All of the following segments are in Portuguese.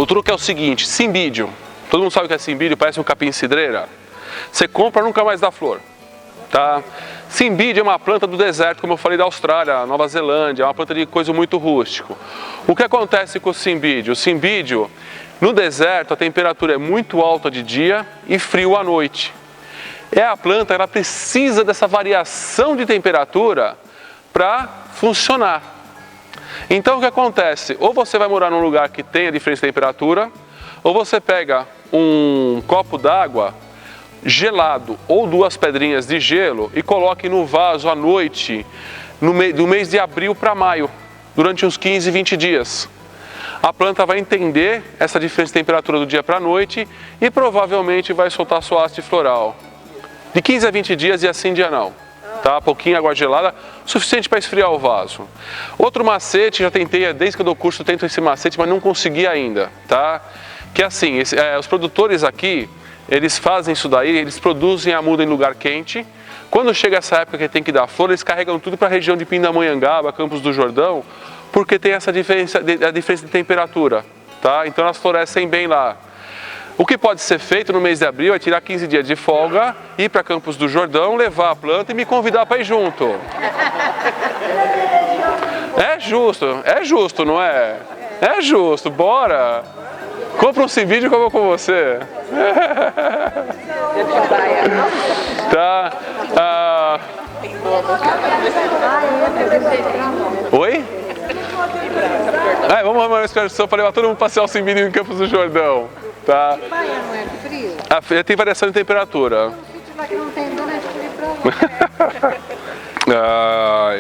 truque é o seguinte, cimbídio. Todo mundo sabe o que é cimbídio, parece um capim-cidreira. Você compra, nunca mais dá flor. Tá? Cimbídio é uma planta do deserto, como eu falei, da Austrália, Nova Zelândia, é uma planta de coisa muito rústico. O que acontece com o cimbídio? O cimbídio, no deserto, a temperatura é muito alta de dia e frio à noite. A planta, ela precisa dessa variação de temperatura para funcionar. Então o que acontece? Ou você vai morar num lugar que tenha diferença de temperatura, ou você pega um copo d'água gelado ou 2 pedrinhas de gelo e coloque no vaso à noite, do mês de abril para maio, durante uns 15, 20 dias. A planta vai entender essa diferença de temperatura do dia para a noite e provavelmente vai soltar sua haste floral. De 15 a 20 dias e assim dia não. Tá? Pouquinho água gelada, suficiente para esfriar o vaso. Outro macete, já tentei, desde que eu dou curso eu tento esse macete, mas não consegui ainda. Tá? Que assim, os produtores aqui, eles fazem isso daí, eles produzem a muda em lugar quente. Quando chega essa época que tem que dar flor, eles carregam tudo para a região de Pindamonhangaba, Campos do Jordão, porque tem essa diferença de temperatura, tá? Então elas florescem bem lá. O que pode ser feito no mês de abril é tirar 15 dias de folga, ir para Campos do Jordão, levar a planta e me convidar para ir junto. É justo, não é? É justo, bora! Compra um cimbídio que eu vou com você. Tá? Oi? Vamos arrumar uma expressão para levar todo mundo passear o cimbídio em Campos do Jordão. Tá? Tem variação de temperatura.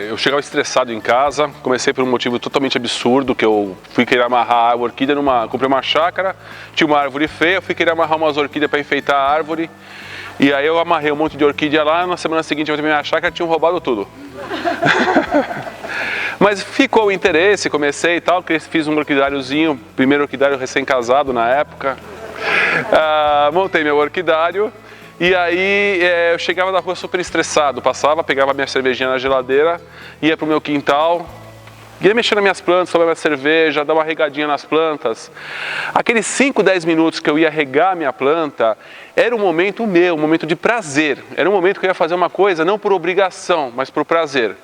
Eu chegava estressado em casa, comecei por um motivo totalmente absurdo, que eu fui querer amarrar a orquídea comprei uma chácara, tinha uma árvore feia, eu fui querer amarrar umas orquídeas para enfeitar a árvore, e aí eu amarrei um monte de orquídea lá, na semana seguinte eu voltei minha chácara, tinham roubado tudo. Mas ficou o interesse, comecei e tal, fiz um orquidáriozinho, primeiro orquidário recém-casado na época, montei meu orquidário. E aí eu chegava da rua super estressado, pegava minha cervejinha na geladeira, ia pro meu quintal, ia mexer nas minhas plantas, tomar minha cerveja, dar uma regadinha nas plantas. Aqueles 5, 10 minutos que eu ia regar minha planta, era um momento meu, um momento de prazer. Era um momento que eu ia fazer uma coisa não por obrigação, mas por prazer.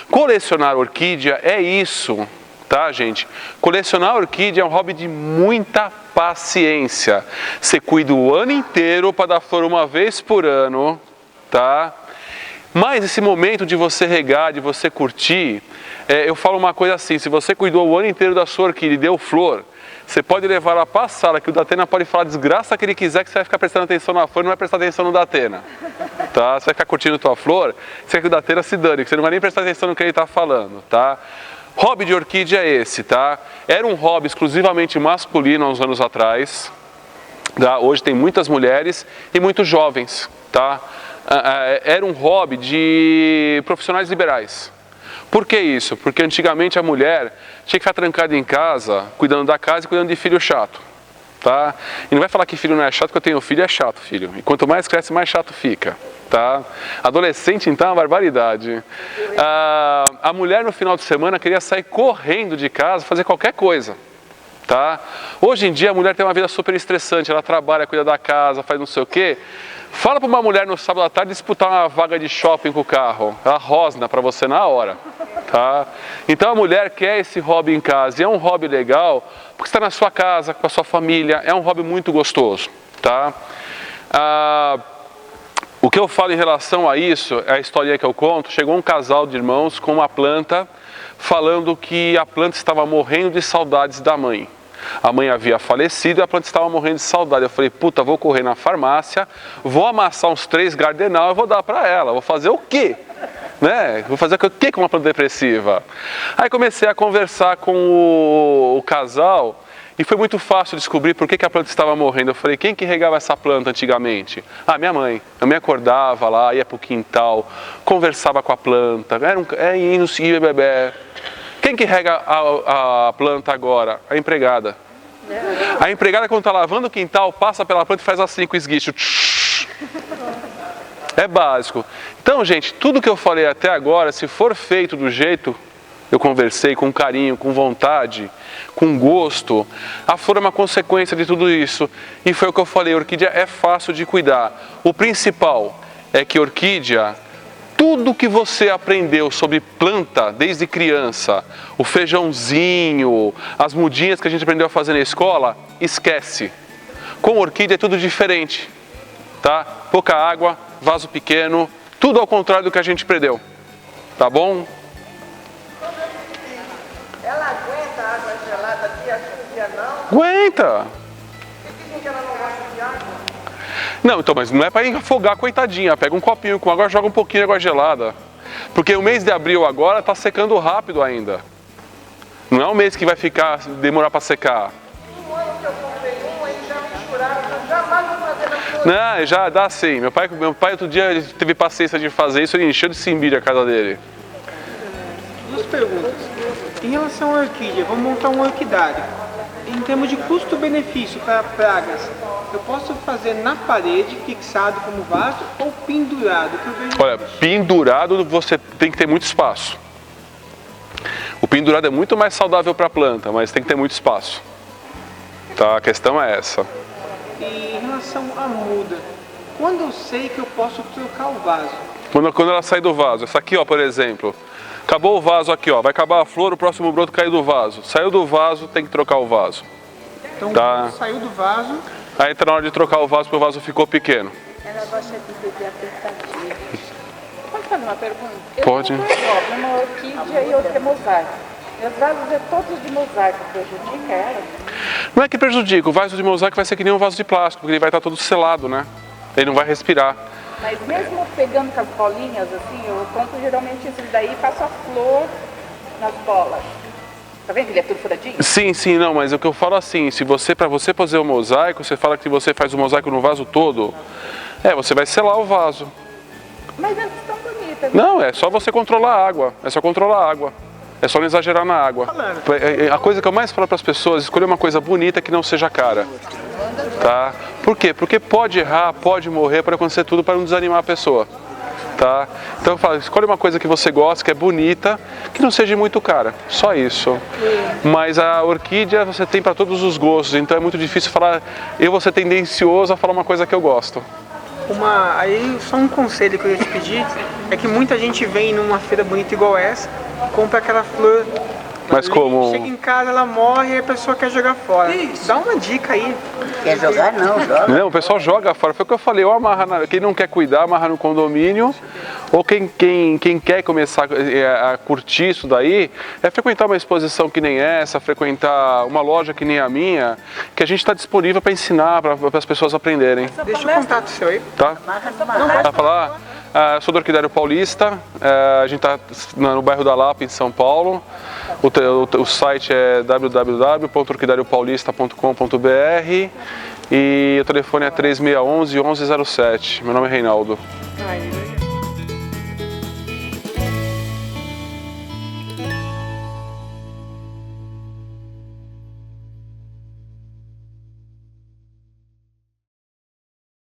Colecionar orquídea é isso, tá, gente? Colecionar orquídea é um hobby de muita paciência. Você cuida o ano inteiro para dar flor uma vez por ano, tá? Mas esse momento de você regar, de você curtir, eu falo uma coisa assim, se você cuidou o ano inteiro da sua orquídea e deu flor, você pode levar ela para a sala, que o Datena pode falar a desgraça que ele quiser, que você vai ficar prestando atenção na flor e não vai prestar atenção no Datena. Tá? Você vai ficar curtindo a tua flor, você quer que o Datena se dane, que você não vai nem prestar atenção no que ele está falando, tá? Hobby de orquídea é esse, tá? Era um hobby exclusivamente masculino há uns anos atrás, tá? Hoje tem muitas mulheres e muitos jovens, tá? Era um hobby de profissionais liberais. Por que isso? Porque antigamente a mulher tinha que ficar trancada em casa, cuidando da casa e cuidando de filho chato, tá? E não vai falar que filho não é chato, porque eu tenho filho, é chato, filho. E quanto mais cresce, mais chato fica. Tá? Adolescente, então, é uma barbaridade. A mulher no final de semana queria sair correndo de casa, fazer qualquer coisa. Tá? Hoje em dia a mulher tem uma vida super estressante, ela trabalha, cuida da casa, faz não sei o quê. Fala para uma mulher no sábado à tarde disputar uma vaga de shopping com o carro, ela rosna para você na hora. Tá? Então a mulher quer esse hobby em casa, e é um hobby legal, porque está na sua casa, com a sua família, é um hobby muito gostoso. Tá? O que eu falo em relação a isso, é a historinha que eu conto, chegou um casal de irmãos com uma planta, falando que a planta estava morrendo de saudades da mãe. A mãe havia falecido e a planta estava morrendo de saudade. Eu falei, puta, vou correr na farmácia, vou amassar uns 3 Gardenal e vou dar para ela. Vou fazer o quê? Né? Vou fazer o quê com uma planta depressiva? Aí comecei a conversar com o casal. E foi muito fácil descobrir por que a planta estava morrendo. Eu falei, quem que regava essa planta antigamente? Minha mãe. A mãe acordava lá, ia pro quintal, conversava com a planta. Ia beber. Quem que rega a planta agora? A empregada. A empregada, quando está lavando o quintal, passa pela planta e faz assim com o esguicho. É básico. Então, gente, tudo que eu falei até agora, se for feito do jeito eu conversei com carinho, com vontade, com gosto. A flor é uma consequência de tudo isso. E foi o que eu falei, a orquídea é fácil de cuidar. O principal é que a orquídea, tudo que você aprendeu sobre planta desde criança, o feijãozinho, as mudinhas que a gente aprendeu a fazer na escola, esquece. Com orquídea é tudo diferente, tá? Pouca água, vaso pequeno, tudo ao contrário do que a gente aprendeu, tá bom? Ela aguenta água gelada dia sim, dia não? Aguenta! E dizem que ela não gosta de água? Não, então, mas não é para afogar, coitadinha. Pega um copinho com água, joga um pouquinho de água gelada. Porque o mês de abril agora está secando rápido ainda. Não é um mês que vai demorar para secar. Um ano que eu comprei um, eles já misturaram, eu jamais vou fazer na flor. Não, já dá sim. Meu pai outro dia ele teve paciência de fazer isso, ele encheu de cimbira a casa dele. Duas perguntas. Em relação à orquídea, vamos montar um orquidário. Em termos de custo-benefício para pragas, eu posso fazer na parede, fixado como vaso, ou pendurado? Que eu vejo. Olha, pendurado você tem que ter muito espaço. O pendurado é muito mais saudável para a planta, mas tem que ter muito espaço. Tá? A questão é essa. E em relação à muda, quando eu sei que eu posso trocar o vaso? Quando ela sai do vaso, essa aqui, ó, por exemplo. Acabou o vaso aqui, ó. Vai acabar a flor, o próximo broto caiu do vaso. Saiu do vaso, tem que trocar o vaso. Então, Tá. saiu do vaso. Aí tá na hora de trocar o vaso, porque o vaso ficou pequeno. Ela gosta de beber apertadinho. Pode fazer uma pergunta? Pode. Eu tenho uma orquídea e outra mosaico. Meus vasos é todos de mosaico, prejudica ela? Não é que prejudica, o vaso de mosaico vai ser que nem um vaso de plástico, porque ele vai estar todo selado, né? Ele não vai respirar. Mas mesmo pegando com as bolinhas, assim, eu compro geralmente esses daí e faço a flor nas bolas. Tá vendo que ele é tudo furadinho? Sim, não, mas o que eu falo assim, para você fazer o mosaico, você fala que você faz o mosaico no vaso todo, você vai selar o vaso. Mas antes tão bonita. Não, é só você controlar a água, é só controlar a água. É só não exagerar na água. A coisa que eu mais falo para as pessoas, escolher uma coisa bonita que não seja cara. Tá? Por quê? Porque pode errar, pode morrer, pode acontecer tudo para não desanimar a pessoa. Tá? Então eu falo, escolhe uma coisa que você gosta, que é bonita, que não seja muito cara. Só isso. Mas a orquídea você tem para todos os gostos, então é muito difícil falar, eu vou ser tendencioso a falar uma coisa que eu gosto. Aí só um conselho que eu ia te pedir é que muita gente vem numa feira bonita igual essa, compra aquela flor, Mas como? chega em casa, ela morre e a pessoa quer jogar fora. Dá uma dica aí. Quer jogar? Não, joga. Não, o pessoal joga fora. Foi o que eu falei, ou amarra quem não quer cuidar, amarra no condomínio, ou quem quer começar a curtir isso daí, é frequentar uma exposição que nem essa, frequentar uma loja que nem a minha, que a gente está disponível para ensinar, para as pessoas aprenderem. Deixa o contato seu aí. Tá? Vai falar? Sou do Orquidário Paulista, a gente está no bairro da Lapa, em São Paulo. O site é www.orquidariopaullista.com.br e o telefone é 3611-1107. Meu nome é Reinaldo.